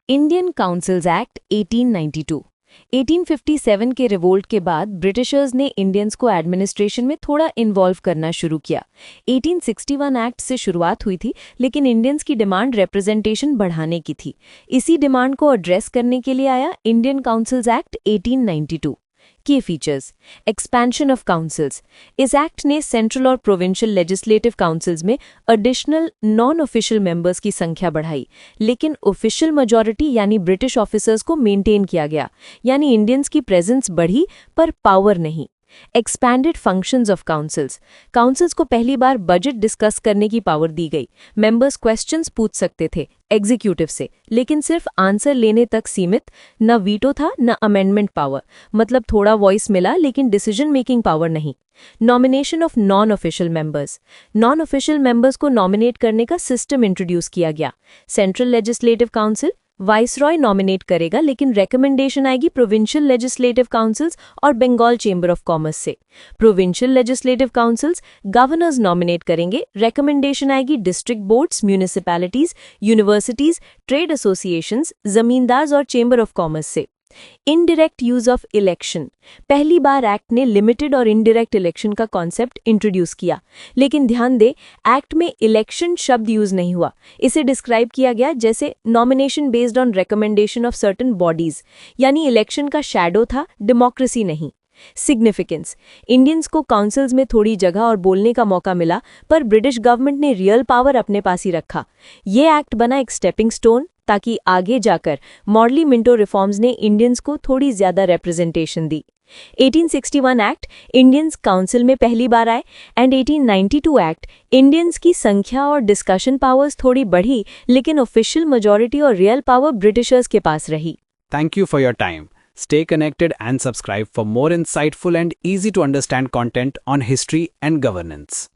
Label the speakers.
Speaker 1: Indian councils act 1892। 1857 के revolt के बाद ब्रिटिशर्स ने इंडियंस को एडमिनिस्ट्रेशन में थोड़ा इन्वॉल्व करना शुरू किया। 1861 एक्ट से शुरुआत हुई थी, लेकिन इंडियंस की डिमांड रिप्रेजेंटेशन बढ़ाने की थी। इसी डिमांड को एड्रेस करने के लिए आया इंडियन काउंसिल्स एक्ट 1892। की फीचर्स: एक्सपेंशन ऑफ काउंसिल्स। इस एक्ट ने सेंट्रल और प्रोविंशियल लेजिस्लेटिव काउंसिल्स में एडिशनल नॉन ऑफिशियल मेंबर्स की संख्या बढ़ाई, लेकिन ऑफिशियल मेजॉरिटी यानी ब्रिटिश ऑफिसर्स को मेंटेन किया गया। यानी इंडियंस की प्रेजेंस बढ़ी पर पावर नहीं। Expanded functions of councils. Councils को पहली बार बजट डिस्कस करने की पावर दी गई। मेंबर्स क्वेश्चंस पूछ सकते थे एग्जीक्यूटिव से, लेकिन सिर्फ आंसर लेने तक सीमित। न वीटो था न अमेंडमेंट पावर, मतलब थोड़ा वॉइस मिला लेकिन डिसीजन मेकिंग पावर नहीं। Nomination of non official members. Non official members को नॉमिनेट करने का सिस्टम इंट्रोड्यूस किया गया। Central legislative council viceroy nominate करेगा, लेकिन रिकमेंडेशन आएगी प्रोविंशियल लेजिस्लेटिव काउंसिल्स और बंगाल चेंबर ऑफ कॉमर्स से। Provincial legislative councils governors nominate करेंगे, रिकमेंडेशन आएगी district boards, municipalities, universities, trade associations, जमींदार और चेंबर ऑफ कॉमर्स से। Indirect use of election. पहली बार एक्ट ने लिमिटेड और इनडायरेक्ट इलेक्शन का कॉन्सेप्ट इंट्रोड्यूस किया, लेकिन ध्यान दे एक्ट में इलेक्शन शब्द यूज नहीं हुआ। इसे डिस्क्राइब किया गया जैसे nomination based on recommendation of certain bodies, यानी इलेक्शन का शैडो था, डेमोक्रेसी नहीं। सिग्निफिकेंस। इंडियंस को काउंसिल्स में थोड़ी जगह और बोलने का मौका मिला, पर ब्रिटिश गवर्नमेंट ने रियल पावर अपने पास ही रखा। ये एक्ट बना एक स्टेपिंग स्टोन, ताकि आगे जाकर मॉडली मिंटो रिफॉर्म्स ने इंडियंस को थोड़ी ज्यादा रिप्रेजेंटेशन दी। 1861 एक्ट इंडियंस काउंसिल में पहली बार आए एंड 1892 एक्ट इंडियंस की संख्या और डिस्कशन पावर्स थोड़ी बढ़ी, लेकिन ऑफिशियल मेजॉरिटी और रियल पावर ब्रिटिशर्स के पास रही।
Speaker 2: Thank you for your time. Stay connected and subscribe for more insightful and easy to understand content on history and governance.